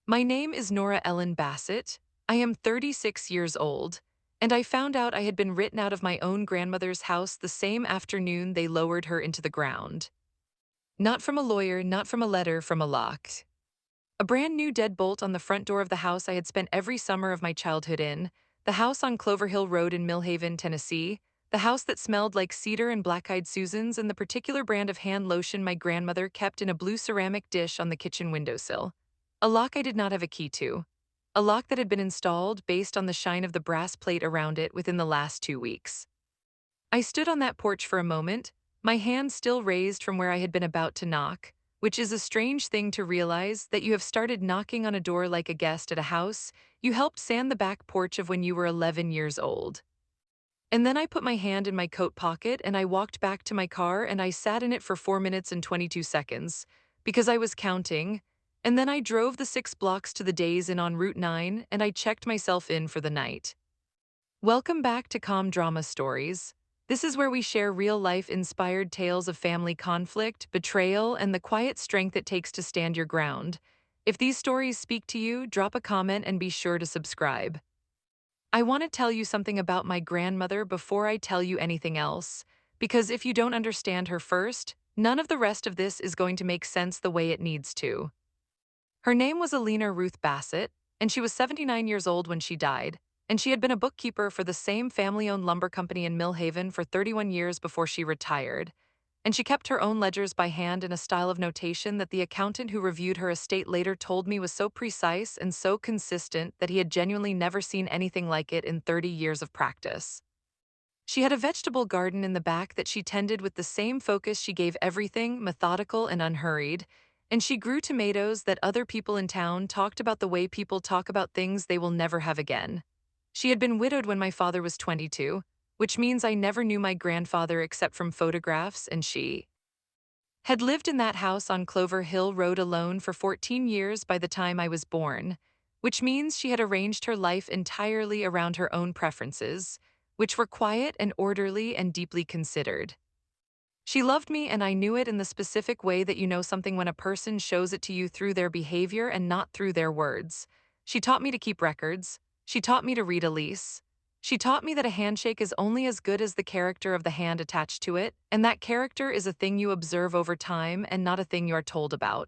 My name is Nora Ellen Bassett. I am 36 years old, and I found out I had been written out of my own grandmother's house the same afternoon they lowered her into the ground. Not from a lawyer, not from a letter, from a lock. A brand new deadbolt on the front door of the house I had spent every summer of my childhood in, the house on Clover Hill Road in Millhaven, Tennessee, the house that smelled like cedar and black-eyed Susans and the particular brand of hand lotion my grandmother kept in a blue ceramic dish on the kitchen windowsill. A lock I did not have a key to. A lock that had been installed based on the shine of the brass plate around it within the last 2 weeks. I stood on that porch for a moment, my hand still raised from where I had been about to knock, which is a strange thing to realize that you have started knocking on a door like a guest at a house you helped sand the back porch of when you were 11 years old. And then I put my hand in my coat pocket and I walked back to my car and I sat in it for 4 minutes and 22 seconds, because I was counting, and then I drove the 6 blocks to the Days Inn on Route 9 and I checked myself in for the night. Welcome back to Calm Drama Stories. This is where we share real-life inspired tales of family conflict, betrayal, and the quiet strength it takes to stand your ground. If these stories speak to you, drop a comment and be sure to subscribe. I want to tell you something about my grandmother before I tell you anything else, because if you don't understand her first, none of the rest of this is going to make sense the way it needs to. Her name was Alina Ruth Bassett, and she was 79 years old when she died, and she had been a bookkeeper for the same family-owned lumber company in Millhaven for 31 years before she retired, and she kept her own ledgers by hand in a style of notation that the accountant who reviewed her estate later told me was so precise and so consistent that he had genuinely never seen anything like it in 30 years of practice. She had a vegetable garden in the back that she tended with the same focus she gave everything, methodical and unhurried, and she grew tomatoes that other people in town talked about the way people talk about things they will never have again. She had been widowed when my father was 22, which means I never knew my grandfather except from photographs, and she had lived in that house on Clover Hill Road alone for 14 years by the time I was born, which means she had arranged her life entirely around her own preferences, which were quiet and orderly and deeply considered. She loved me, and I knew it in the specific way that you know something when a person shows it to you through their behavior and not through their words. She taught me to keep records. She taught me to read a lease. She taught me that a handshake is only as good as the character of the hand attached to it, and that character is a thing you observe over time and not a thing you are told about.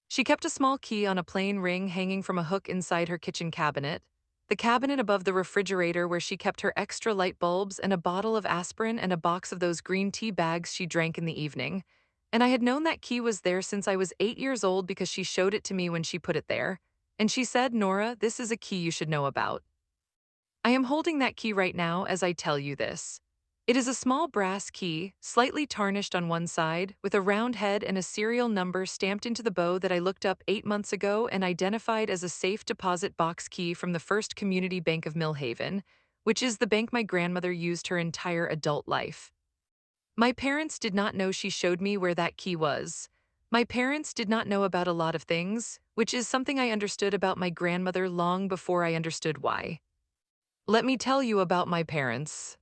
She kept a small key on a plain ring hanging from a hook inside her kitchen cabinet, the cabinet above the refrigerator where she kept her extra light bulbs and a bottle of aspirin and a box of those green tea bags she drank in the evening. And I had known that key was there since I was 8 years old because she showed it to me when she put it there. And she said, "Nora, this is a key you should know about." I am holding that key right now as I tell you this. It is a small brass key, slightly tarnished on one side, with a round head and a serial number stamped into the bow that I looked up 8 months ago and identified as a safe deposit box key from the First Community Bank of Millhaven, which is the bank my grandmother used her entire adult life. My parents did not know she showed me where that key was. My parents did not know about a lot of things, which is something I understood about my grandmother long before I understood why. Let me tell you about my parents.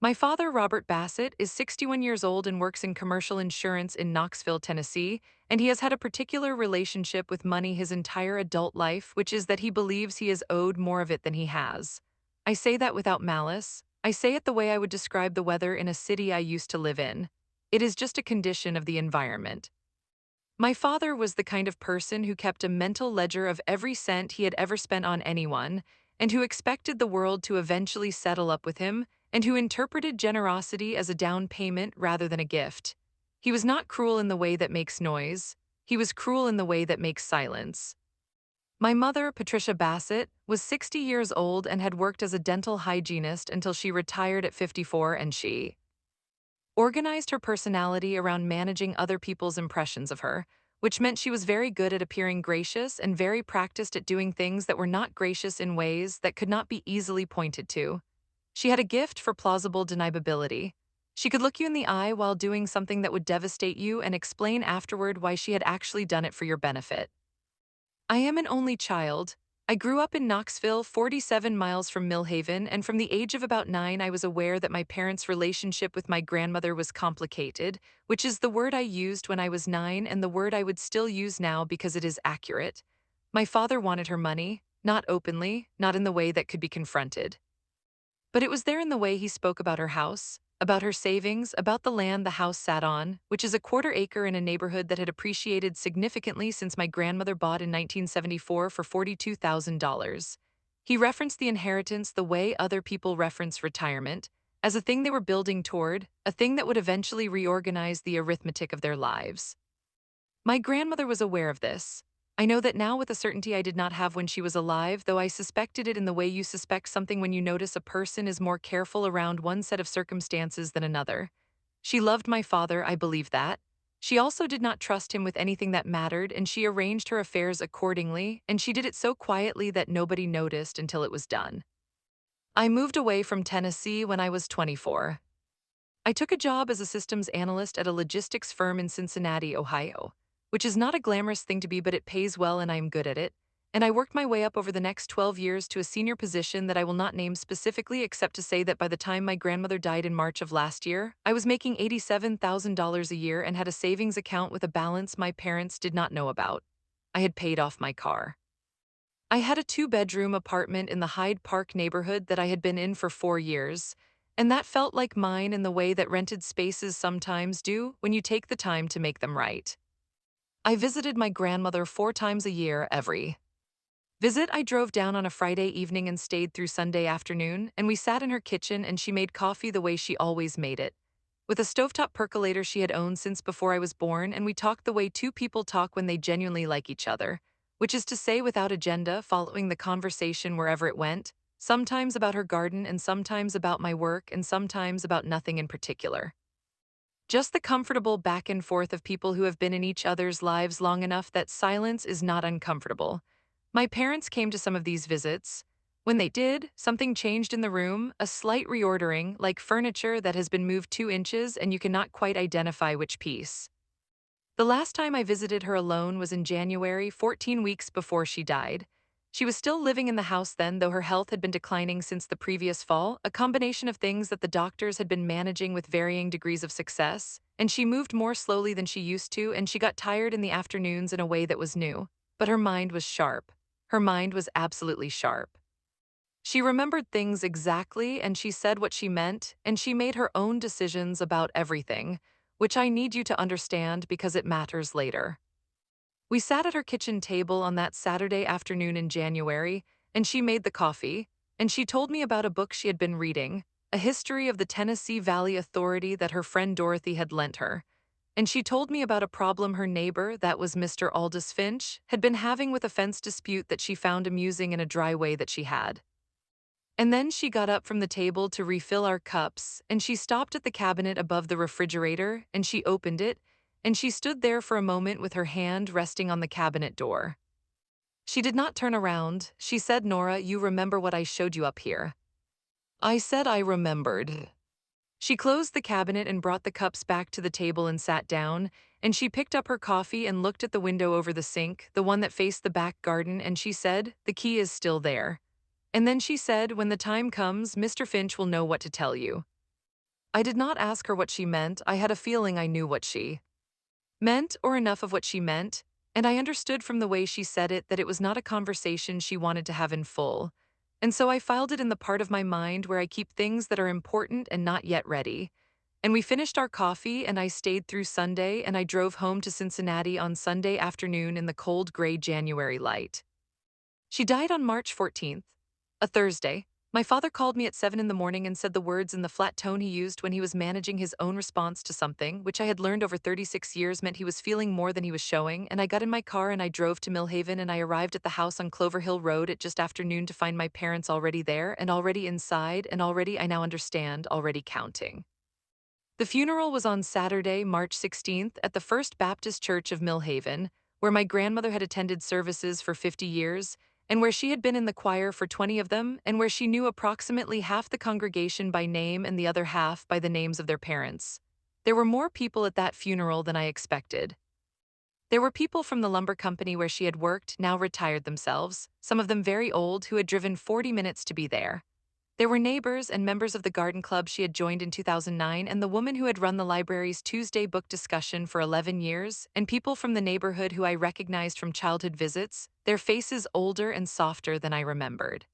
My father, Robert Bassett, is 61 years old and works in commercial insurance in Knoxville, Tennessee, and he has had a particular relationship with money his entire adult life, which is that he believes he is owed more of it than he has. I say that without malice. I say it the way I would describe the weather in a city I used to live in. It is just a condition of the environment. My father was the kind of person who kept a mental ledger of every cent he had ever spent on anyone, and who expected the world to eventually settle up with him, and who interpreted generosity as a down payment rather than a gift. He was not cruel in the way that makes noise. He was cruel in the way that makes silence. My mother, Patricia Bassett, was 60 years old and had worked as a dental hygienist until she retired at 54, and she organized her personality around managing other people's impressions of her, which meant she was very good at appearing gracious and very practiced at doing things that were not gracious in ways that could not be easily pointed to. She had a gift for plausible deniability. She could look you in the eye while doing something that would devastate you and explain afterward why she had actually done it for your benefit. I am an only child. I grew up in Knoxville, 47 miles from Millhaven, and from the age of about 9, I was aware that my parents' relationship with my grandmother was complicated, which is the word I used when I was 9 and the word I would still use now because it is accurate. My father wanted her money, not openly, not in the way that could be confronted. But it was there in the way he spoke about her house, about her savings, about the land the house sat on, which is a quarter acre in a neighborhood that had appreciated significantly since my grandmother bought in 1974 for $42,000. He referenced the inheritance the way other people reference retirement, as a thing they were building toward, a thing that would eventually reorganize the arithmetic of their lives. My grandmother was aware of this. I know that now with a certainty I did not have when she was alive, though I suspected it in the way you suspect something when you notice a person is more careful around one set of circumstances than another. She loved my father, I believe that. She also did not trust him with anything that mattered, and she arranged her affairs accordingly, and she did it so quietly that nobody noticed until it was done. I moved away from Tennessee when I was 24. I took a job as a systems analyst at a logistics firm in Cincinnati, Ohio, which is not a glamorous thing to be, but it pays well and I am good at it. And I worked my way up over the next 12 years to a senior position that I will not name specifically, except to say that by the time my grandmother died in March of last year, I was making $87,000 a year and had a savings account with a balance my parents did not know about. I had paid off my car. I had a two-bedroom apartment in the Hyde Park neighborhood that I had been in for 4 years, and that felt like mine in the way that rented spaces sometimes do when you take the time to make them right. I visited my grandmother 4 times a year every visit. I drove down on a Friday evening and stayed through Sunday afternoon, and we sat in her kitchen and she made coffee the way she always made it, with a stovetop percolator she had owned since before I was born, and we talked the way two people talk when they genuinely like each other, which is to say without agenda, following the conversation wherever it went, sometimes about her garden and sometimes about my work and sometimes about nothing in particular. Just the comfortable back and forth of people who have been in each other's lives long enough that silence is not uncomfortable. My parents came to some of these visits. When they did, something changed in the room, a slight reordering, like furniture that has been moved 2 inches and you cannot quite identify which piece. The last time I visited her alone was in January, 14 weeks before she died. She was still living in the house then, though her health had been declining since the previous fall, a combination of things that the doctors had been managing with varying degrees of success, and she moved more slowly than she used to, and she got tired in the afternoons in a way that was new. But her mind was sharp. Her mind was absolutely sharp. She remembered things exactly, and she said what she meant, and she made her own decisions about everything, which I need you to understand because it matters later. We sat at her kitchen table on that Saturday afternoon in January, and she made the coffee, and she told me about a book she had been reading, a history of the Tennessee Valley Authority that her friend Dorothy had lent her. And she told me about a problem her neighbor, that was Mr. Aldous Finch, had been having with a fence dispute that she found amusing in a dry way that she had. And then she got up from the table to refill our cups, and she stopped at the cabinet above the refrigerator, and she opened it, and she stood there for a moment with her hand resting on the cabinet door. She did not turn around. She said, "Nora, you remember what I showed you up here?" I said I remembered. She closed the cabinet and brought the cups back to the table and sat down, and she picked up her coffee and looked at the window over the sink, the one that faced the back garden, and she said, "The key is still there." And then she said, "When the time comes, Mr. Finch will know what to tell you." I did not ask her what she meant. I had a feeling I knew what she meant, or enough of what she meant, and I understood from the way she said it that it was not a conversation she wanted to have in full. And so I filed it in the part of my mind where I keep things that are important and not yet ready. And we finished our coffee, and I stayed through Sunday, and I drove home to Cincinnati on Sunday afternoon in the cold gray January light. She died on March 14th, a Thursday. My father called me at 7 in the morning and said the words in the flat tone he used when he was managing his own response to something, which I had learned over 36 years meant he was feeling more than he was showing, and I got in my car and I drove to Millhaven, and I arrived at the house on Clover Hill Road at just after noon to find my parents already there and already inside and already, I now understand, already counting. The funeral was on Saturday, March 16th, at the First Baptist Church of Millhaven, where my grandmother had attended services for 50 years, and where she had been in the choir for 20 of them, and where she knew approximately half the congregation by name and the other half by the names of their parents. There were more people at that funeral than I expected. There were people from the lumber company where she had worked, now retired themselves, some of them very old, who had driven 40 minutes to be there. There were neighbors and members of the garden club she had joined in 2009, and the woman who had run the library's Tuesday book discussion for 11 years, and people from the neighborhood who I recognized from childhood visits, their faces older and softer than I remembered.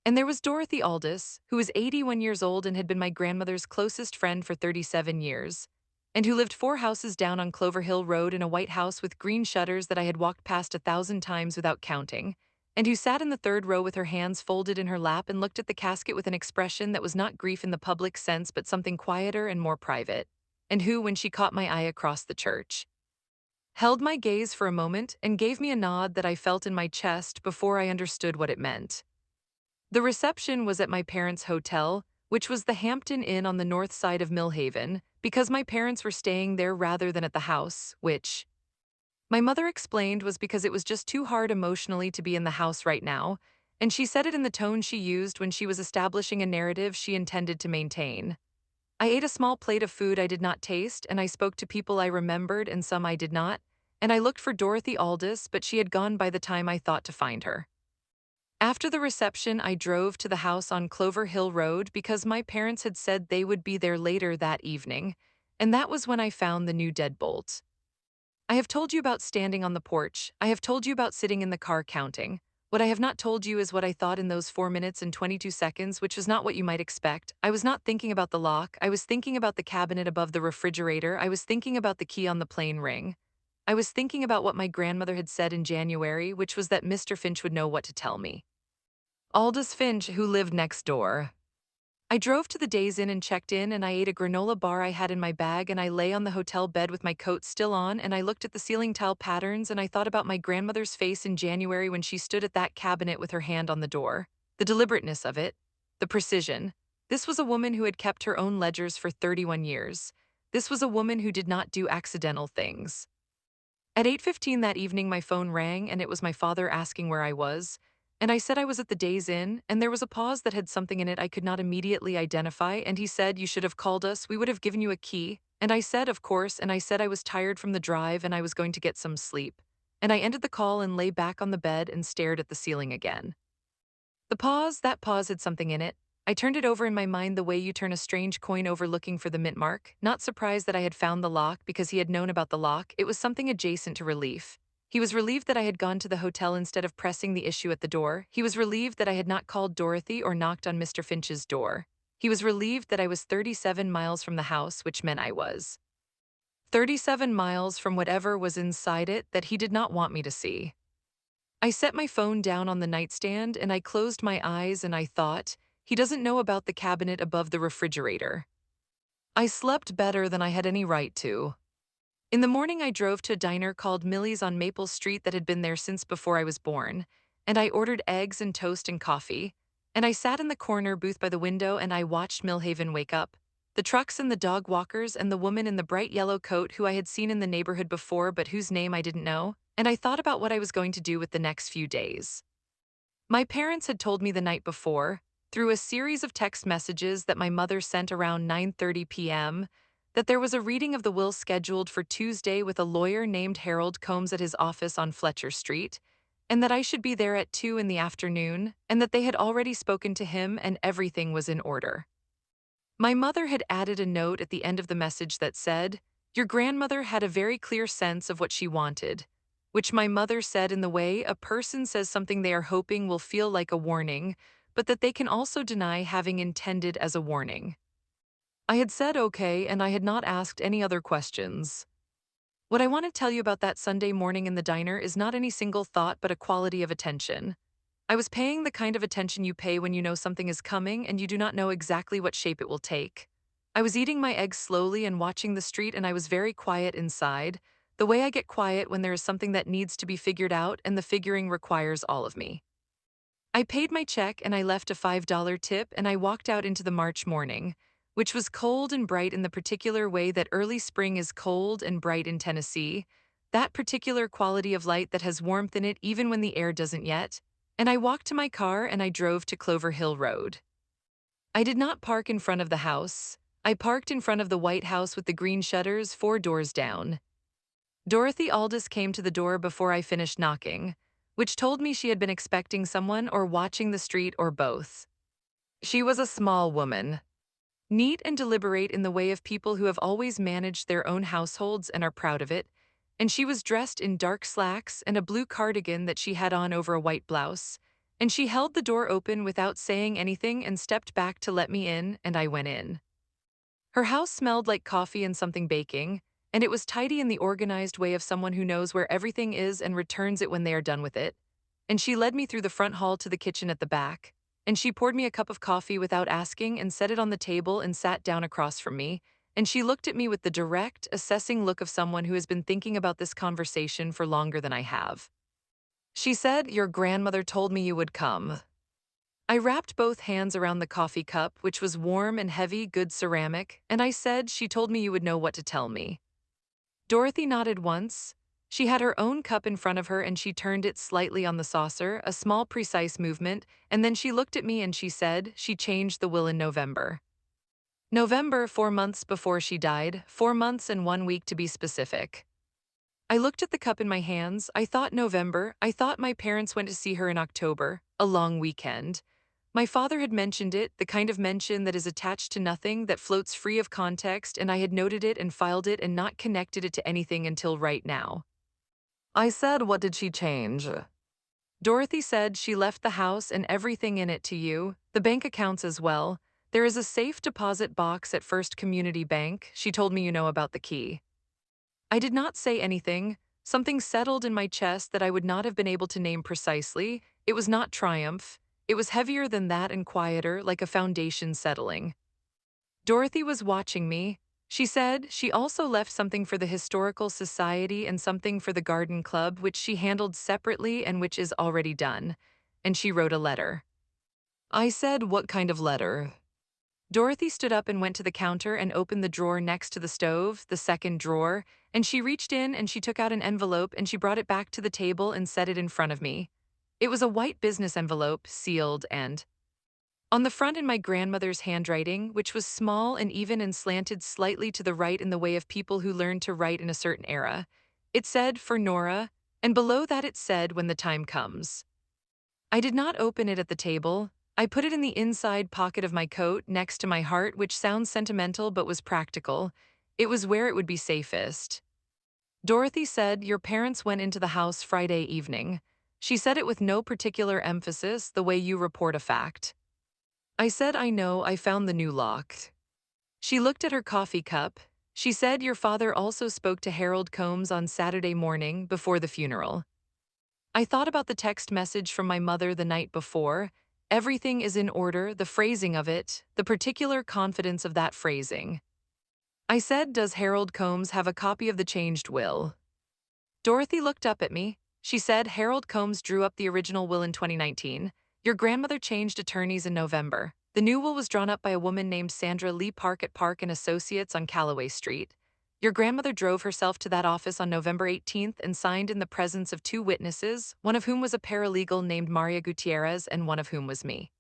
And there was Dorothy Aldous, who was 81 years old and had been my grandmother's closest friend for 37 years, and who lived 4 houses down on Clover Hill Road in a white house with green shutters that I had walked past 1,000 times without counting, and who sat in the third row with her hands folded in her lap and looked at the casket with an expression that was not grief in the public sense but something quieter and more private, and who, when she caught my eye across the church, held my gaze for a moment and gave me a nod that I felt in my chest before I understood what it meant. The reception was at my parents' hotel, which was the Hampton Inn on the north side of Millhaven, because my parents were staying there rather than at the house, which, my mother explained, was because it was just too hard emotionally to be in the house right now, and she said it in the tone she used when she was establishing a narrative she intended to maintain. I ate a small plate of food I did not taste, and I spoke to people I remembered and some I did not, and I looked for Dorothy Aldous, but she had gone by the time I thought to find her. After the reception, I drove to the house on Clover Hill Road because my parents had said they would be there later that evening, and that was when I found the new deadbolt. I have told you about standing on the porch. I have told you about sitting in the car counting. What I have not told you is what I thought in those 4 minutes and 22 seconds, which was not what you might expect. I was not thinking about the lock. I was thinking about the cabinet above the refrigerator. I was thinking about the key on the plain ring. I was thinking about what my grandmother had said in January, which was that Mr. Finch would know what to tell me. Aldous Finch, who lived next door. I drove to the Days Inn and checked in, and I ate a granola bar I had in my bag, and I lay on the hotel bed with my coat still on, and I looked at the ceiling tile patterns, and I thought about my grandmother's face in January when she stood at that cabinet with her hand on the door. The deliberateness of it, the precision. This was a woman who had kept her own ledgers for 31 years. This was a woman who did not do accidental things. At 8:15 that evening, my phone rang, and it was my father asking where I was. And I said I was at the Days Inn, and there was a pause that had something in it I could not immediately identify, and he said, "You should have called us, we would have given you a key." And I said, "Of course," and I said I was tired from the drive and I was going to get some sleep. And I ended the call and lay back on the bed and stared at the ceiling again. That pause had something in it. I turned it over in my mind the way you turn a strange coin over looking for the mint mark, not surprised that I had found the lock because he had known about the lock. It was something adjacent to relief. He was relieved that I had gone to the hotel instead of pressing the issue at the door. He was relieved that I had not called Dorothy or knocked on Mr. Finch's door. He was relieved that I was 37 miles from the house, which meant I was 37 miles from whatever was inside it that he did not want me to see. I set my phone down on the nightstand and I closed my eyes and I thought, he doesn't know about the cabinet above the refrigerator. I slept better than I had any right to. In the morning, I drove to a diner called Millie's on Maple Street that had been there since before I was born, and I ordered eggs and toast and coffee, and I sat in the corner booth by the window and I watched Millhaven wake up. The trucks and the dog walkers and the woman in the bright yellow coat who I had seen in the neighborhood before but whose name I didn't know, and I thought about what I was going to do with the next few days. My parents had told me the night before, through a series of text messages that my mother sent around 9:30 p.m., that there was a reading of the will scheduled for Tuesday with a lawyer named Harold Combs at his office on Fletcher Street, and that I should be there at 2 in the afternoon, and that they had already spoken to him and everything was in order. My mother had added a note at the end of the message that said, "Your grandmother had a very clear sense of what she wanted," which my mother said in the way a person says something they are hoping will feel like a warning, but that they can also deny having intended as a warning. I had said okay, and I had not asked any other questions. What I want to tell you about that Sunday morning in the diner is not any single thought but a quality of attention. I was paying the kind of attention you pay when you know something is coming and you do not know exactly what shape it will take. I was eating my eggs slowly and watching the street, and I was very quiet inside, the way I get quiet when there is something that needs to be figured out and the figuring requires all of me. I paid my check and I left a $5 tip and I walked out into the March morning, which was cold and bright in the particular way that early spring is cold and bright in Tennessee, that particular quality of light that has warmth in it even when the air doesn't yet, and I walked to my car and I drove to Clover Hill Road. I did not park in front of the house. I parked in front of the white house with the green shutters 4 doors down. Dorothy Aldous came to the door before I finished knocking, which told me she had been expecting someone or watching the street or both. She was a small woman, neat and deliberate in the way of people who have always managed their own households and are proud of it, and she was dressed in dark slacks and a blue cardigan that she had on over a white blouse, and she held the door open without saying anything and stepped back to let me in, and I went in. Her house smelled like coffee and something baking, and it was tidy in the organized way of someone who knows where everything is and returns it when they are done with it. And she led me through the front hall to the kitchen at the back, and she poured me a cup of coffee without asking and set it on the table and sat down across from me, and she looked at me with the direct, assessing look of someone who has been thinking about this conversation for longer than I have. She said, "Your grandmother told me you would come." I wrapped both hands around the coffee cup, which was warm and heavy, good ceramic, and I said, "She told me you would know what to tell me." Dorothy nodded once. She had her own cup in front of her and she turned it slightly on the saucer, a small, precise movement, and then she looked at me and she said, "She changed the will in November." November, 4 months before she died, 4 months and 1 week to be specific. I looked at the cup in my hands. I thought November. I thought my parents went to see her in October, a long weekend. My father had mentioned it, the kind of mention that is attached to nothing, that floats free of context, and I had noted it and filed it and not connected it to anything until right now. I said, "What did she change?" Dorothy said, "She left the house and everything in it to you, the bank accounts as well. There is a safe deposit box at First Community Bank. She told me you know about the key." I did not say anything. Something settled in my chest that I would not have been able to name precisely. It was not triumph. It was heavier than that and quieter, like a foundation settling. Dorothy was watching me. She said she also left something for the Historical Society and something for the Garden Club, which she handled separately and which is already done. And she wrote a letter. I said, "What kind of letter?" Dorothy stood up and went to the counter and opened the drawer next to the stove, the second drawer, and she reached in and she took out an envelope and she brought it back to the table and set it in front of me. It was a white business envelope, sealed, and on the front in my grandmother's handwriting, which was small and even and slanted slightly to the right in the way of people who learned to write in a certain era, it said, "For Nora," and below that it said, "When the time comes." I did not open it at the table. I put it in the inside pocket of my coat next to my heart, which sounds sentimental but was practical. It was where it would be safest. Dorothy said, "Your parents went into the house Friday evening." She said it with no particular emphasis, the way you report a fact. I said, "I know, I found the new lock." She looked at her coffee cup. She said, "Your father also spoke to Harold Combs on Saturday morning before the funeral." I thought about the text message from my mother the night before. Everything is in order, the phrasing of it, the particular confidence of that phrasing. I said, "Does Harold Combs have a copy of the changed will?" Dorothy looked up at me. She said, "Harold Combs drew up the original will in 2019. Your grandmother changed attorneys in November. The new will was drawn up by a woman named Sandra Lee Park at Park and Associates on Callaway Street. Your grandmother drove herself to that office on November 18th and signed in the presence of two witnesses, one of whom was a paralegal named Maria Gutierrez and one of whom was me.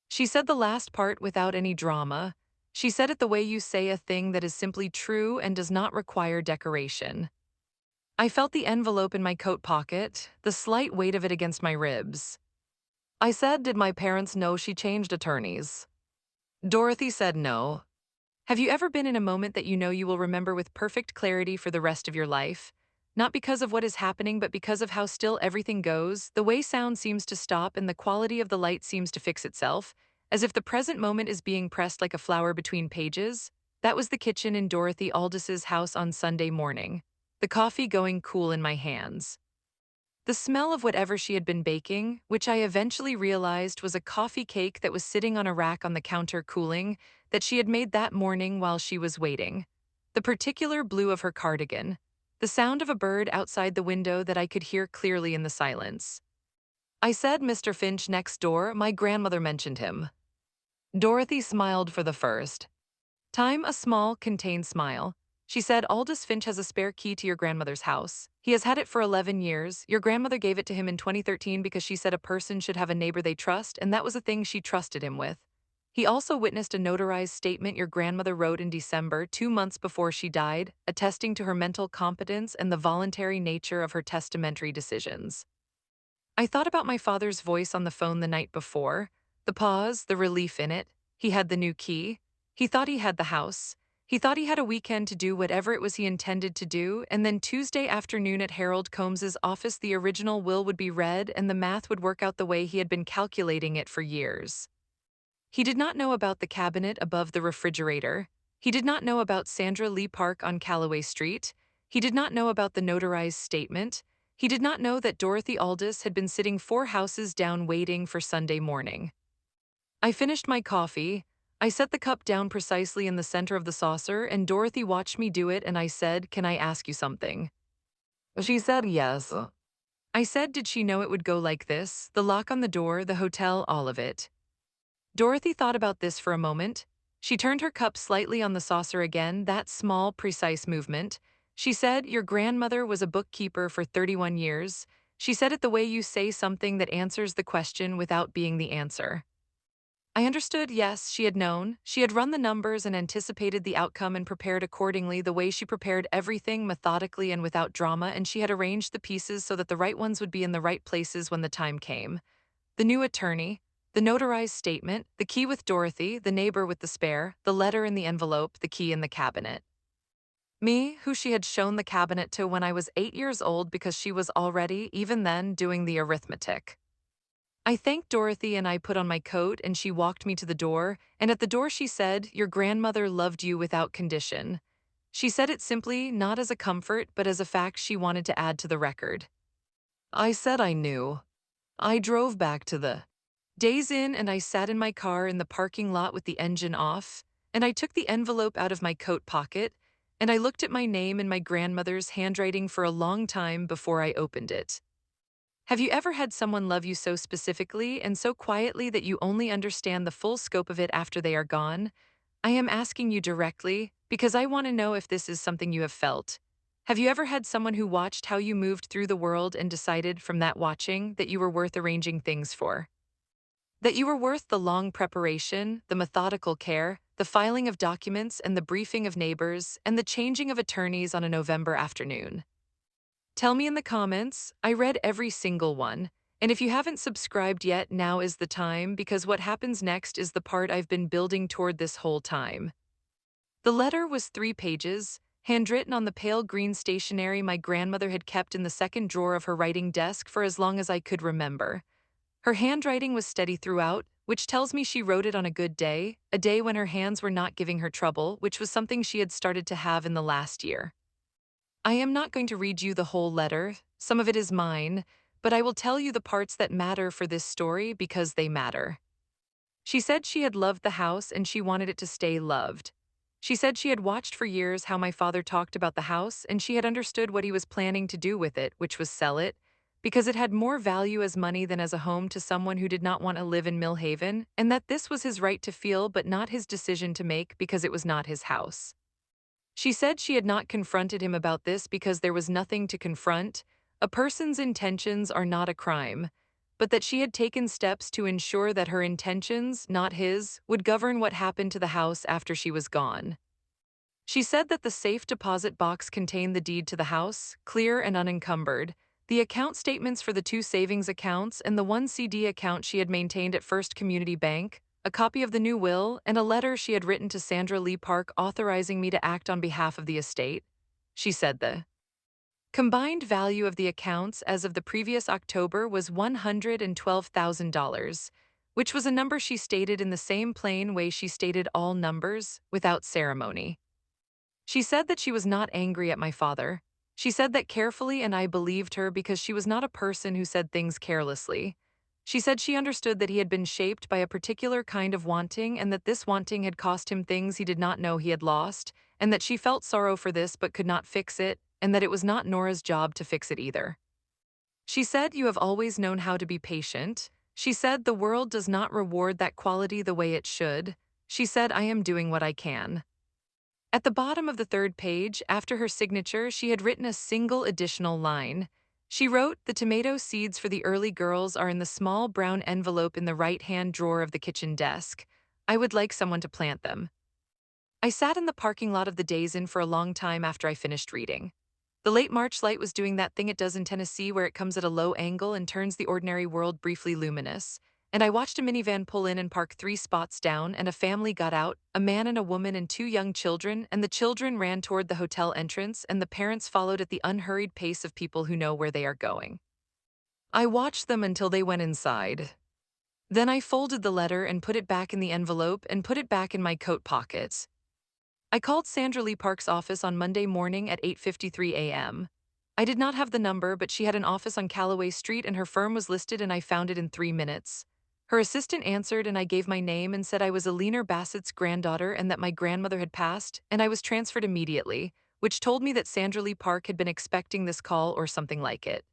She said the last part without any drama. She said it the way you say a thing that is simply true and does not require decoration. I felt the envelope in my coat pocket, the slight weight of it against my ribs. I said, "Did my parents know she changed attorneys?" Dorothy said no. Have you ever been in a moment that you know you will remember with perfect clarity for the rest of your life? Not because of what is happening, but because of how still everything goes, the way sound seems to stop and the quality of the light seems to fix itself, as if the present moment is being pressed like a flower between pages? That was the kitchen in Dorothy Aldis's house on Sunday morning, the coffee going cool in my hands. The smell of whatever she had been baking, which I eventually realized was a coffee cake that was sitting on a rack on the counter cooling, that she had made that morning while she was waiting. The particular blue of her cardigan. The sound of a bird outside the window that I could hear clearly in the silence. I said, "Mr. Finch next door, my grandmother mentioned him." Dorothy smiled for the first time, a small, contained smile. She said, "Aldous Finch has a spare key to your grandmother's house. He has had it for 11 years. Your grandmother gave it to him in 2013 because she said a person should have a neighbor they trust, and that was a thing she trusted him with. He also witnessed a notarized statement your grandmother wrote in December, 2 months before she died, attesting to her mental competence and the voluntary nature of her testamentary decisions." I thought about my father's voice on the phone the night before. The pause, the relief in it. He had the new key. He thought he had the house. He thought he had a weekend to do whatever it was he intended to do, and then Tuesday afternoon at Harold Combs's office the original will would be read and the math would work out the way he had been calculating it for years. He did not know about the cabinet above the refrigerator. He did not know about Sandra Lee Park on Callaway Street. He did not know about the notarized statement. He did not know that Dorothy Aldous had been sitting 4 houses down waiting for Sunday morning. I finished my coffee. I set the cup down precisely in the center of the saucer, and Dorothy watched me do it, and I said, "Can I ask you something?" She said yes. I said, did she know it would go like this? The lock on the door, the hotel, all of it. Dorothy thought about this for a moment. She turned her cup slightly on the saucer again, that small, precise movement. She said, your grandmother was a bookkeeper for 31 years. She said it the way you say something that answers the question without being the answer. I understood, yes, she had known. She had run the numbers and anticipated the outcome and prepared accordingly the way she prepared everything methodically and without drama, and she had arranged the pieces so that the right ones would be in the right places when the time came. The new attorney, the notarized statement, the key with Dorothy, the neighbor with the spare, the letter in the envelope, the key in the cabinet. Me, who she had shown the cabinet to when I was 8 years old because she was already, even then, doing the arithmetic. I thanked Dorothy and I put on my coat and she walked me to the door, and at the door she said, your grandmother loved you without condition. She said it simply, not as a comfort, but as a fact she wanted to add to the record. I said I knew. I drove back to the Days Inn and I sat in my car in the parking lot with the engine off, and I took the envelope out of my coat pocket, and I looked at my name in my grandmother's handwriting for a long time before I opened it. Have you ever had someone love you so specifically and so quietly that you only understand the full scope of it after they are gone? I am asking you directly because I want to know if this is something you have felt. Have you ever had someone who watched how you moved through the world and decided from that watching that you were worth arranging things for? That you were worth the long preparation, the methodical care, the filing of documents and the briefing of neighbors, and the changing of attorneys on a November afternoon? Tell me in the comments. I read every single one. And if you haven't subscribed yet, now is the time because what happens next is the part I've been building toward this whole time. The letter was 3 pages, handwritten on the pale green stationery my grandmother had kept in the second drawer of her writing desk for as long as I could remember. Her handwriting was steady throughout, which tells me she wrote it on a day when her hands were not giving her trouble, which was something she had started to have in the last year. I am not going to read you the whole letter, some of it is mine, but I will tell you the parts that matter for this story because they matter. She said she had loved the house and she wanted it to stay loved. She said she had watched for years how my father talked about the house and she had understood what he was planning to do with it, which was sell it, because it had more value as money than as a home to someone who did not want to live in Millhaven, and that this was his right to feel but not his decision to make because it was not his house. She said she had not confronted him about this because there was nothing to confront. A person's intentions are not a crime, but that she had taken steps to ensure that her intentions, not his, would govern what happened to the house after she was gone. She said that the safe deposit box contained the deed to the house, clear and unencumbered, the account statements for the 2 savings accounts and the 1 CD account she had maintained at First Community Bank, a copy of the new will, and a letter she had written to Sandra Lee Park authorizing me to act on behalf of the estate. She said the combined value of the accounts as of the previous October was $112,000, which was a number she stated in the same plain way she stated all numbers, without ceremony. She said that she was not angry at my father. She said that carefully, and I believed her because she was not a person who said things carelessly. She said she understood that he had been shaped by a particular kind of wanting and that this wanting had cost him things he did not know he had lost, and that she felt sorrow for this but could not fix it, and that it was not Nora's job to fix it either. She said you have always known how to be patient. She said the world does not reward that quality the way it should. She said I am doing what I can. At the bottom of the 3rd page, after her signature, she had written a single additional line. She wrote, the tomato seeds for the early girls are in the small brown envelope in the right-hand drawer of the kitchen desk. I would like someone to plant them. I sat in the parking lot of the Days Inn for a long time after I finished reading. The late March light was doing that thing it does in Tennessee where it comes at a low angle and turns the ordinary world briefly luminous, and I watched a minivan pull in and park 3 spots down, and a family got out, a man and a woman and 2 young children, and the children ran toward the hotel entrance, and the parents followed at the unhurried pace of people who know where they are going. I watched them until they went inside. Then I folded the letter and put it back in the envelope and put it back in my coat pocket. I called Sandra Lee Park's office on Monday morning at 8:53 a.m. I did not have the number, but she had an office on Callaway Street and her firm was listed, and I found it in 3 minutes. Her assistant answered and I gave my name and said I was Alina Bassett's granddaughter and that my grandmother had passed, and I was transferred immediately, which told me that Sandra Lee Park had been expecting this call or something like it.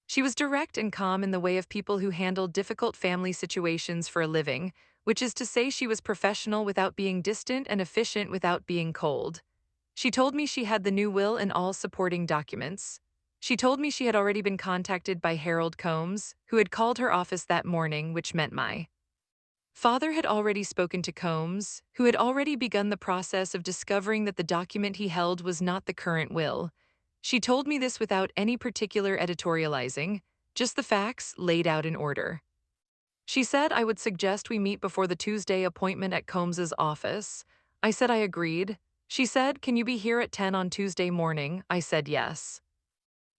She was direct and calm in the way of people who handle difficult family situations for a living, which is to say she was professional without being distant and efficient without being cold. She told me she had the new will and all supporting documents. She told me she had already been contacted by Harold Combs, who had called her office that morning, which meant my father had already spoken to Combs, who had already begun the process of discovering that the document he held was not the current will. She told me this without any particular editorializing, just the facts laid out in order. She said I would suggest we meet before the Tuesday appointment at Combs's office. I said I agreed. She said, "Can you be here at 10 on Tuesday morning?" I said yes.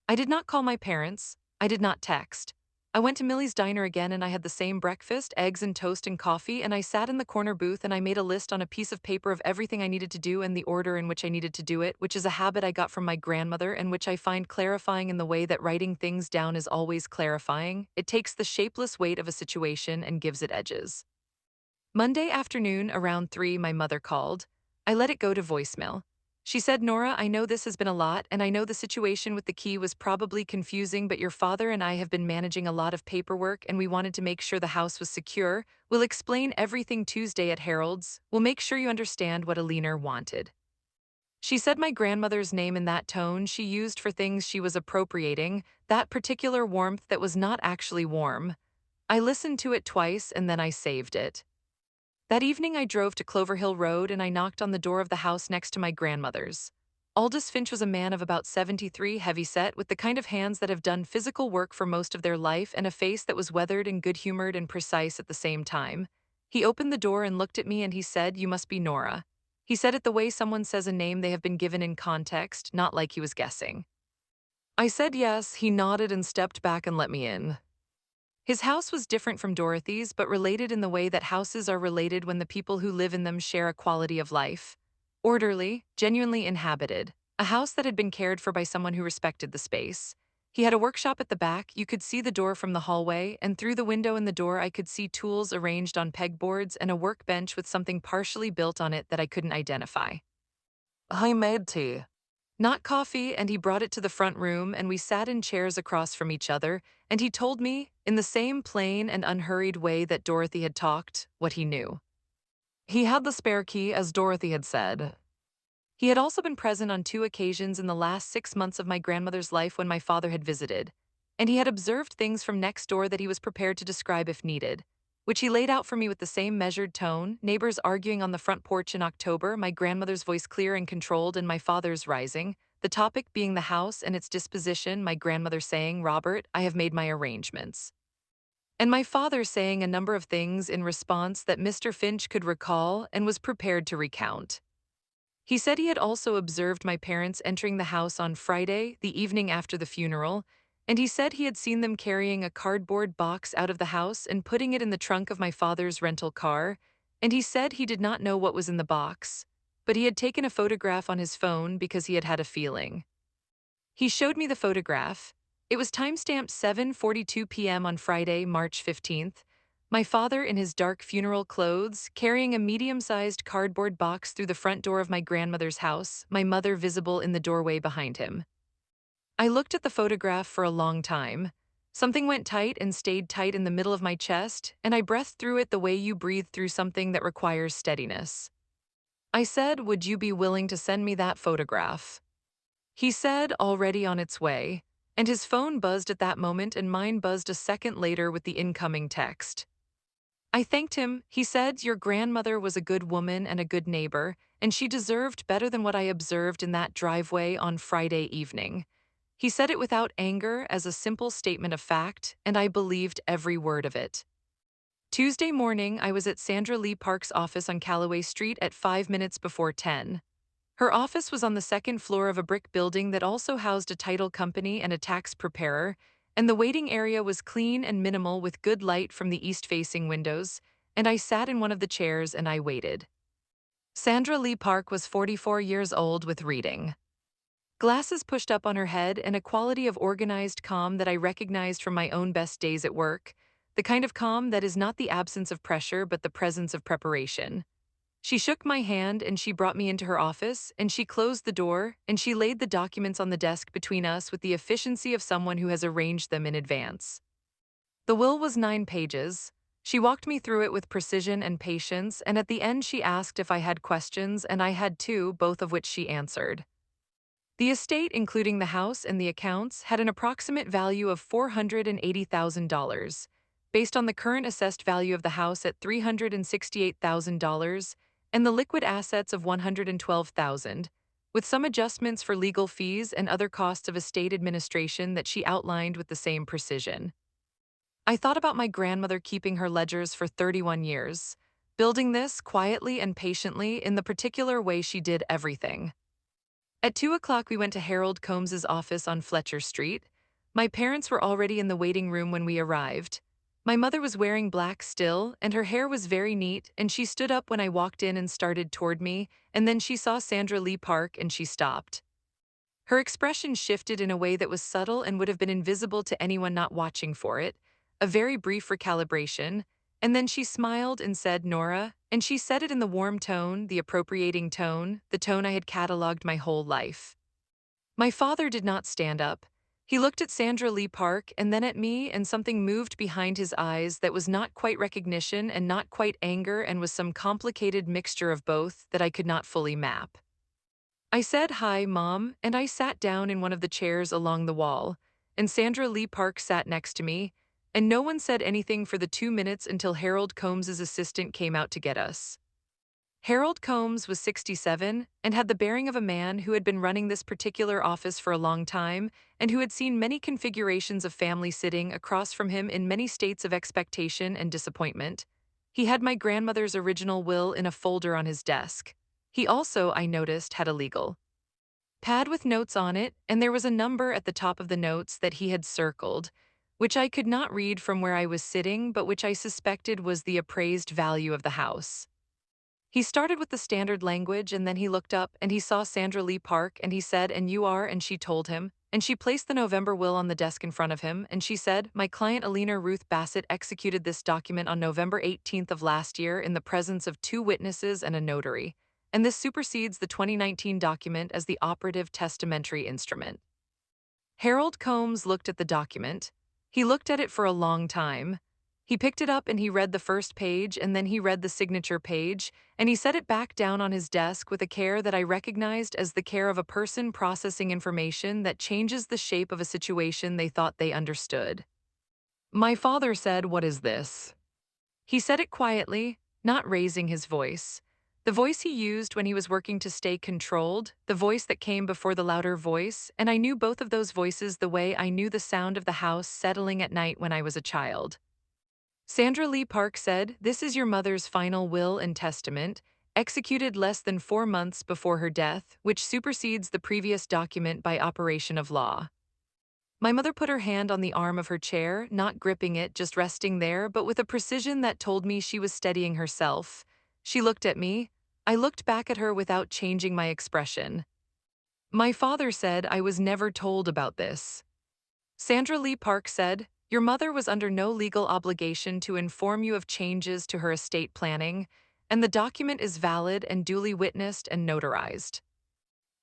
I did not call my parents. I did not text. I went to Millie's Diner again and I had the same breakfast, eggs and toast and coffee, and I sat in the corner booth and I made a list on a piece of paper of everything I needed to do and the order in which I needed to do it, which is a habit I got from my grandmother and which I find clarifying in the way that writing things down is always clarifying. It takes the shapeless weight of a situation and gives it edges. Monday afternoon around 3, my mother called. I let it go to voicemail. She said, "Nora, I know this has been a lot, and I know the situation with the key was probably confusing, but your father and I have been managing a lot of paperwork, and we wanted to make sure the house was secure. We'll explain everything Tuesday at Harold's. We'll make sure you understand what Alina wanted." She said my grandmother's name in that tone she used for things she was appropriating, that particular warmth that was not actually warm. I listened to it twice, and then I saved it. That evening I drove to Clover Hill Road and I knocked on the door of the house next to my grandmother's. Aldous Finch was a man of about 73, heavy-set, with the kind of hands that have done physical work for most of their life and a face that was weathered and good-humored and precise at the same time. He opened the door and looked at me and he said, "You must be Nora." He said it the way someone says a name they have been given in context, not like he was guessing. I said yes, he nodded and stepped back and let me in. His house was different from Dorothy's, but related in the way that houses are related when the people who live in them share a quality of life. Orderly, genuinely inhabited, a house that had been cared for by someone who respected the space. He had a workshop at the back, you could see the door from the hallway, and through the window in the door I could see tools arranged on pegboards and a workbench with something partially built on it that I couldn't identify. I made tea. Not coffee, and he brought it to the front room, and we sat in chairs across from each other, and he told me, in the same plain and unhurried way that Dorothy had talked, what he knew. He had the spare key, as Dorothy had said. He had also been present on 2 occasions in the last 6 months of my grandmother's life when my father had visited, and he had observed things from next door that he was prepared to describe if needed, which he laid out for me with the same measured tone, neighbors arguing on the front porch in October, my grandmother's voice clear and controlled and my father's rising, the topic being the house and its disposition, my grandmother saying, "Robert, I have made my arrangements." And my father saying a number of things in response that Mr. Finch could recall and was prepared to recount. He said he had also observed my parents entering the house on Friday, the evening after the funeral, and he said he had seen them carrying a cardboard box out of the house and putting it in the trunk of my father's rental car, and he said he did not know what was in the box, but he had taken a photograph on his phone because he had had a feeling. He showed me the photograph. It was timestamped 7:42 p.m. on Friday, March 15th. My father in his dark funeral clothes, carrying a medium-sized cardboard box through the front door of my grandmother's house, my mother visible in the doorway behind him. I looked at the photograph for a long time. Something went tight and stayed tight in the middle of my chest, and I breathed through it the way you breathe through something that requires steadiness. I said, "Would you be willing to send me that photograph?" He said, "Already on its way," and his phone buzzed at that moment and mine buzzed a second later with the incoming text. I thanked him. He said, "Your grandmother was a good woman and a good neighbor, and she deserved better than what I observed in that driveway on Friday evening." He said it without anger as a simple statement of fact, and I believed every word of it. Tuesday morning, I was at Sandra Lee Park's office on Callaway Street at 5 minutes before 10. Her office was on the second floor of a brick building that also housed a title company and a tax preparer, and the waiting area was clean and minimal with good light from the east-facing windows, and I sat in one of the chairs and I waited. Sandra Lee Park was 44 years old with reading glasses pushed up on her head and a quality of organized calm that I recognized from my own best days at work, the kind of calm that is not the absence of pressure but the presence of preparation. She shook my hand and she brought me into her office and she closed the door and she laid the documents on the desk between us with the efficiency of someone who has arranged them in advance. The will was 9 pages. She walked me through it with precision and patience, and at the end she asked if I had questions, and I had two, both of which she answered. The estate, including the house and the accounts, had an approximate value of $480,000, based on the current assessed value of the house at $368,000 and the liquid assets of $112,000, with some adjustments for legal fees and other costs of estate administration that she outlined with the same precision. I thought about my grandmother keeping her ledgers for 31 years, building this quietly and patiently in the particular way she did everything. At 2 o'clock, we went to Harold Combs's office on Fletcher Street. My parents were already in the waiting room when we arrived. My mother was wearing black still, and her hair was very neat, and she stood up when I walked in and started toward me, and then she saw Sandra Lee Park and she stopped. Her expression shifted in a way that was subtle and would have been invisible to anyone not watching for it, a very brief recalibration, and then she smiled and said, "Nora," and she said it in the warm tone, the appropriating tone, the tone I had catalogued my whole life. My father did not stand up. He looked at Sandra Lee Park and then at me, and something moved behind his eyes that was not quite recognition and not quite anger and was some complicated mixture of both that I could not fully map. I said, "Hi, Mom," and I sat down in one of the chairs along the wall, and Sandra Lee Park sat next to me, and no one said anything for the 2 minutes until Harold Combs's assistant came out to get us. Harold Combs was 67 and had the bearing of a man who had been running this particular office for a long time and who had seen many configurations of family sitting across from him in many states of expectation and disappointment. He had my grandmother's original will in a folder on his desk. He also, I noticed, had a legal pad with notes on it, and there was a number at the top of the notes that he had circled, which I could not read from where I was sitting, but which I suspected was the appraised value of the house. He started with the standard language and then he looked up and he saw Sandra Lee Park and he said, "And you are," and she told him, and she placed the November will on the desk in front of him and she said, "My client Alina Ruth Bassett executed this document on November 18th of last year in the presence of two witnesses and a notary, and this supersedes the 2019 document as the operative testamentary instrument." Harold Combs looked at the document. He looked at it for a long time. He picked it up and he read the first page and then he read the signature page and he set it back down on his desk with a care that I recognized as the care of a person processing information that changes the shape of a situation they thought they understood. My father said, "What is this?" He said it quietly, not raising his voice. The voice he used when he was working to stay controlled, the voice that came before the louder voice, and I knew both of those voices the way I knew the sound of the house settling at night when I was a child. Sandra Lee Park said, "This is your mother's final will and testament, executed less than 4 months before her death, which supersedes the previous document by operation of law." My mother put her hand on the arm of her chair, not gripping it, just resting there, but with a precision that told me she was steadying herself. She looked at me. I looked back at her without changing my expression. My father said, "I was never told about this." Sandra Lee Park said, "Your mother was under no legal obligation to inform you of changes to her estate planning, and the document is valid and duly witnessed and notarized."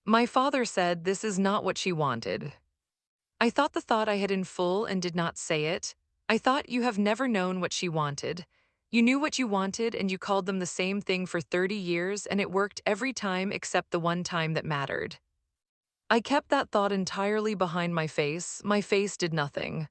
My father said, "This is not what she wanted." I thought the thought I had in full and did not say it. I thought, "You have never known what she wanted. You knew what you wanted and you called them the same thing for 30 years and it worked every time except the one time that mattered." I kept that thought entirely behind my face. My face did nothing.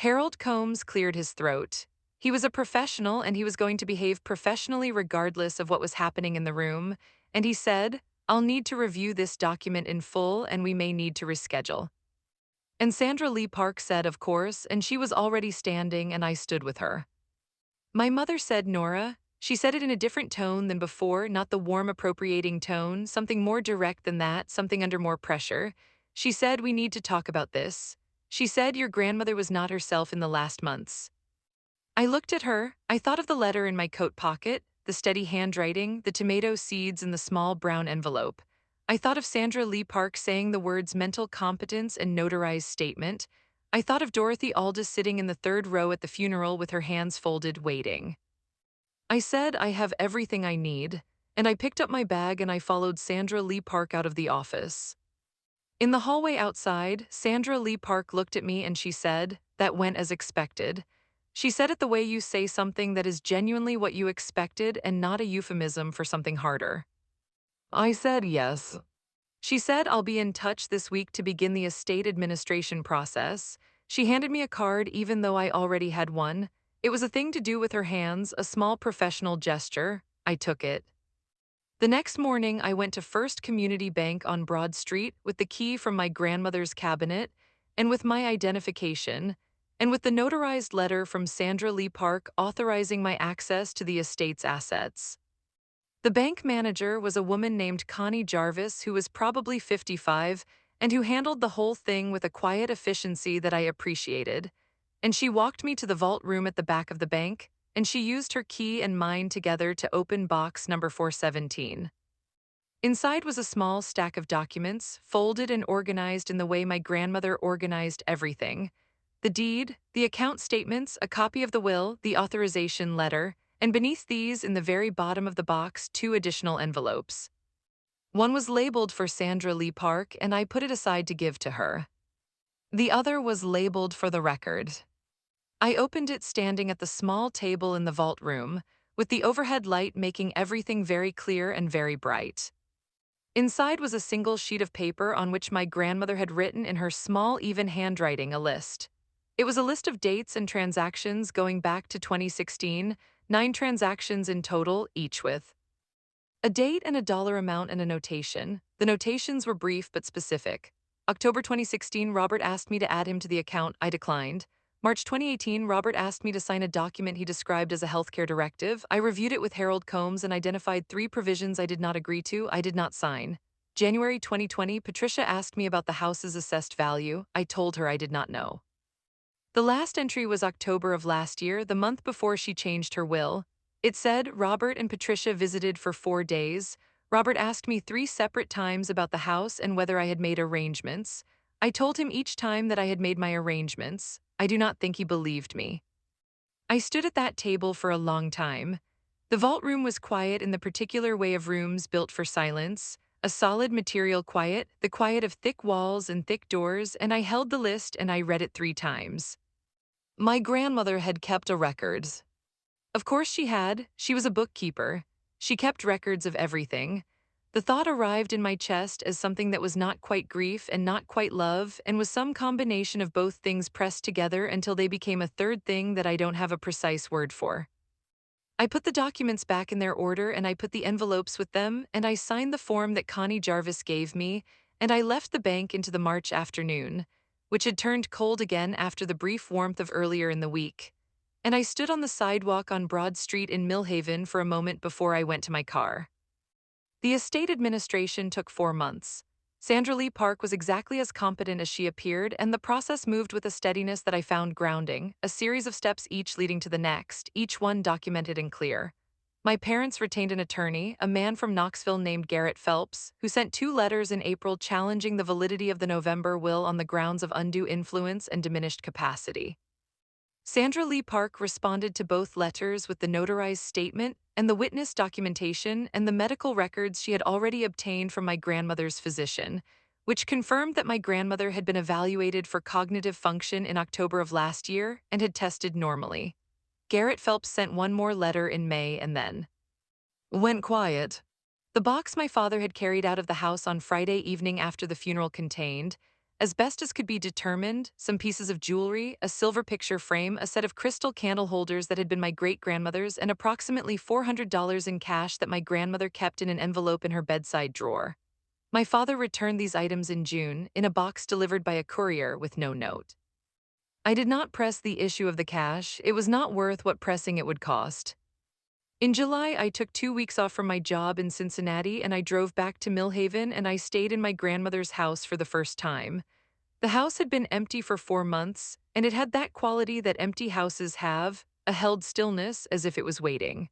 Harold Combs cleared his throat. He was a professional and he was going to behave professionally regardless of what was happening in the room, and he said, "I'll need to review this document in full and we may need to reschedule." And Sandra Lee Park said, "Of course," and she was already standing and I stood with her. My mother said, Nora. She said it in a different tone than before, not the warm, appropriating tone, something more direct than that, something under more pressure. She said, we need to talk about this. She said, your grandmother was not herself in the last months. I looked at her. I thought of the letter in my coat pocket, the steady handwriting, the tomato seeds in the small brown envelope. I thought of Sandra Lee Park saying the words mental competence and notarized statement. I thought of Dorothy Aldous sitting in the third row at the funeral with her hands folded, waiting. I said, I have everything I need, and I picked up my bag and I followed Sandra Lee Park out of the office. In the hallway outside, Sandra Lee Park looked at me and she said, that went as expected. She said it the way you say something that is genuinely what you expected and not a euphemism for something harder. I said yes. She said, I'll be in touch this week to begin the estate administration process. She handed me a card even though I already had one. It was a thing to do with her hands, a small professional gesture. I took it. The next morning, I went to First Community Bank on Broad Street with the key from my grandmother's cabinet, and with my identification, and with the notarized letter from Sandra Lee Park authorizing my access to the estate's assets. The bank manager was a woman named Connie Jarvis, who was probably 55 and who handled the whole thing with a quiet efficiency that I appreciated. And she walked me to the vault room at the back of the bank, and she used her key and mine together to open box number 417. Inside was a small stack of documents, folded and organized in the way my grandmother organized everything. The deed, the account statements, a copy of the will, the authorization letter, and beneath these, in the very bottom of the box, 2 additional envelopes. One was labeled for Sandra Lee Park, and I put it aside to give to her. The other was labeled for the record. I opened it standing at the small table in the vault room, with the overhead light making everything very clear and very bright. Inside was a single sheet of paper on which my grandmother had written in her small, even handwriting a list. It was a list of dates and transactions going back to 2016, 9 transactions in total, each with a date and a dollar amount and a notation. The notations were brief but specific. October 2016, Robert asked me to add him to the account. I declined. March 2018, Robert asked me to sign a document he described as a healthcare directive. I reviewed it with Harold Combs and identified 3 provisions I did not agree to. I did not sign. January 2020, Patricia asked me about the house's assessed value. I told her I did not know. The last entry was October of last year, the month before she changed her will. It said, Robert and Patricia visited for 4 days. Robert asked me 3 separate times about the house and whether I had made arrangements. I told him each time that I had made my arrangements. I do not think he believed me. I stood at that table for a long time. The vault room was quiet in the particular way of rooms built for silence, a solid material quiet, the quiet of thick walls and thick doors, and I held the list and I read it 3 times. My grandmother had kept a record. Of course she had. She was a bookkeeper. She kept records of everything. The thought arrived in my chest as something that was not quite grief and not quite love, and was some combination of both things pressed together until they became a third thing that I don't have a precise word for. I put the documents back in their order and I put the envelopes with them, and I signed the form that Connie Jarvis gave me, and I left the bank into the March afternoon, which had turned cold again after the brief warmth of earlier in the week. And I stood on the sidewalk on Broad Street in Millhaven for a moment before I went to my car. The estate administration took 4 months. Sandra Lee Park was exactly as competent as she appeared, and the process moved with a steadiness that I found grounding, a series of steps each leading to the next, each one documented and clear. My parents retained an attorney, a man from Knoxville named Garrett Phelps, who sent 2 letters in April challenging the validity of the November will on the grounds of undue influence and diminished capacity. Sandra Lee Park responded to both letters with the notarized statement and the witness documentation and the medical records she had already obtained from my grandmother's physician, which confirmed that my grandmother had been evaluated for cognitive function in October of last year and had tested normally. Garrett Phelps sent one more letter in May and then went quiet. The box my father had carried out of the house on Friday evening after the funeral contained, as best as could be determined, some pieces of jewelry, a silver picture frame, a set of crystal candle holders that had been my great-grandmother's, and approximately $400 in cash that my grandmother kept in an envelope in her bedside drawer. My father returned these items in June, in a box delivered by a courier with no note. I did not press the issue of the cash. It was not worth what pressing it would cost. In July, I took 2 weeks off from my job in Cincinnati and I drove back to Millhaven and I stayed in my grandmother's house for the first time. The house had been empty for 4 months, and it had that quality that empty houses have, a held stillness as if it was waiting.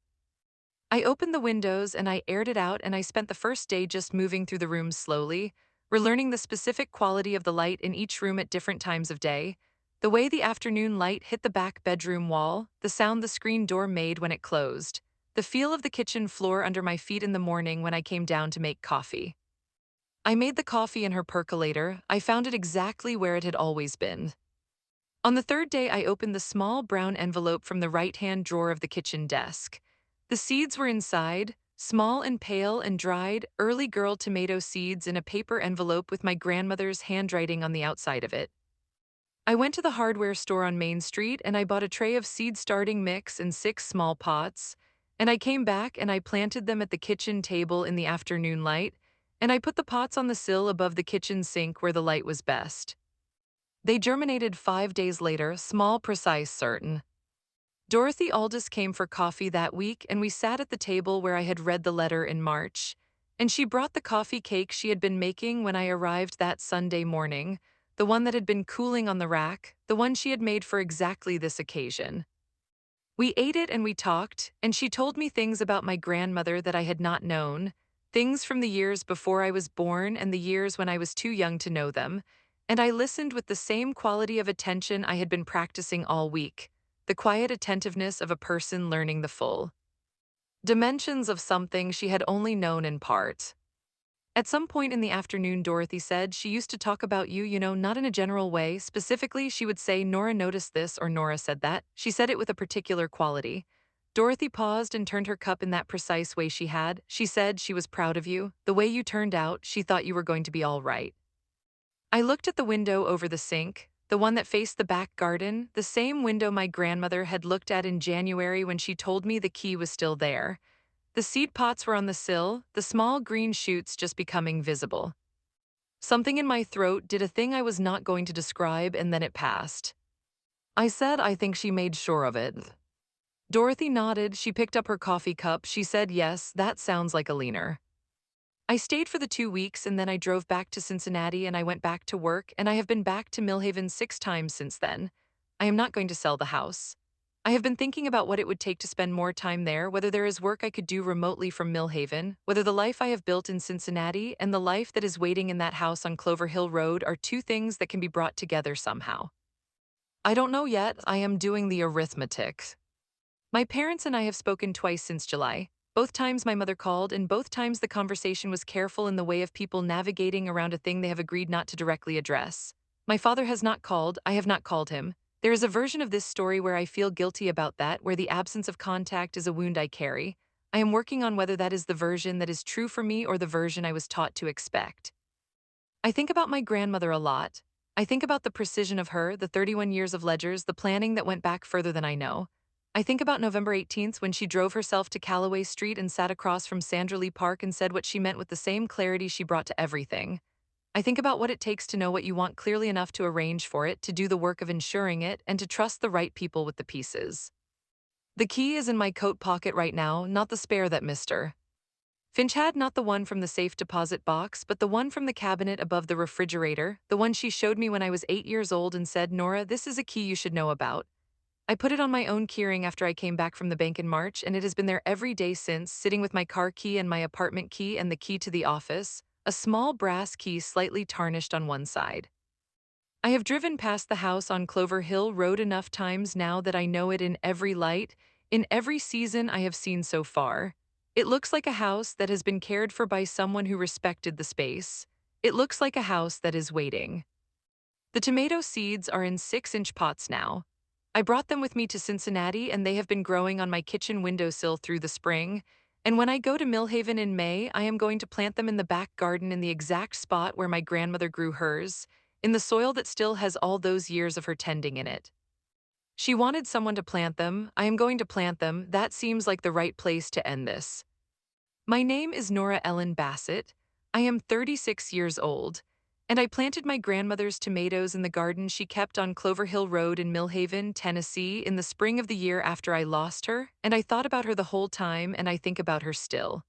I opened the windows and I aired it out, and I spent the first day just moving through the rooms slowly, relearning the specific quality of the light in each room at different times of day, the way the afternoon light hit the back bedroom wall, the sound the screen door made when it closed, the feel of the kitchen floor under my feet in the morning when I came down to make coffee. I made the coffee in her percolator. I found it exactly where it had always been. On the third day, I opened the small brown envelope from the right-hand drawer of the kitchen desk. The seeds were inside, small and pale and dried, early girl tomato seeds in a paper envelope with my grandmother's handwriting on the outside of it. I went to the hardware store on Main Street and I bought a tray of seed starting mix and 6 small pots, and I came back and I planted them at the kitchen table in the afternoon light, and I put the pots on the sill above the kitchen sink where the light was best. They germinated 5 days later, small, precise, certain. Dorothy Aldous came for coffee that week, and we sat at the table where I had read the letter in March. And she brought the coffee cake she had been making when I arrived that Sunday morning, the one that had been cooling on the rack, the one she had made for exactly this occasion. We ate it and we talked, and she told me things about my grandmother that I had not known, things from the years before I was born and the years when I was too young to know them, and I listened with the same quality of attention I had been practicing all week, the quiet attentiveness of a person learning the full dimensions of something she had only known in part. At some point in the afternoon, Dorothy said she used to talk about you, not in a general way. Specifically, she would say, Nora noticed this or Nora said that. She said it with a particular quality. Dorothy paused and turned her cup in that precise way she had. She said she was proud of you. The way you turned out, she thought you were going to be all right. I looked at the window over the sink, the one that faced the back garden, the same window my grandmother had looked at in January when she told me the key was still there. The seed pots were on the sill, the small green shoots just becoming visible. Something in my throat did a thing I was not going to describe, and then it passed. I said, I think she made sure of it. Dorothy nodded. She picked up her coffee cup. She said, yes, that sounds like a leaner. I stayed for the 2 weeks and then I drove back to Cincinnati and I went back to work, and I have been back to Millhaven 6 times since then. I am not going to sell the house. I have been thinking about what it would take to spend more time there, whether there is work I could do remotely from Millhaven, whether the life I have built in Cincinnati and the life that is waiting in that house on Clover Hill Road are two things that can be brought together somehow. I don't know yet. I am doing the arithmetic. My parents and I have spoken twice since July. Both times my mother called, and both times the conversation was careful in the way of people navigating around a thing they have agreed not to directly address. My father has not called, I have not called him. There is a version of this story where I feel guilty about that, where the absence of contact is a wound I carry. I am working on whether that is the version that is true for me or the version I was taught to expect. I think about my grandmother a lot. I think about the precision of her, the 31 years of ledgers, the planning that went back further than I know. I think about November 18th when she drove herself to Callaway Street and sat across from Sandra Lee Park and said what she meant with the same clarity she brought to everything. I think about what it takes to know what you want clearly enough to arrange for it, to do the work of ensuring it, and to trust the right people with the pieces. The key is in my coat pocket right now, not the spare that Mr. Finch had, not the one from the safe deposit box, but the one from the cabinet above the refrigerator, the one she showed me when I was 8 years old and said, Nora, this is a key you should know about. I put it on my own keyring after I came back from the bank in March, and it has been there every day since, sitting with my car key and my apartment key and the key to the office, a small brass key slightly tarnished on one side. I have driven past the house on Clover Hill Road enough times now that I know it in every light, in every season I have seen so far. It looks like a house that has been cared for by someone who respected the space. It looks like a house that is waiting. The tomato seeds are in 6-inch pots now. I brought them with me to Cincinnati, and they have been growing on my kitchen windowsill through the spring. And when I go to Millhaven in May, I am going to plant them in the back garden in the exact spot where my grandmother grew hers, in the soil that still has all those years of her tending in it. She wanted someone to plant them. I am going to plant them. That seems like the right place to end this. My name is Nora Ellen Bassett. I am 36 years old, And I planted my grandmother's tomatoes in the garden she kept on Clover Hill Road in Millhaven, Tennessee, in the spring of the year after I lost her, and I thought about her the whole time, and I think about her still.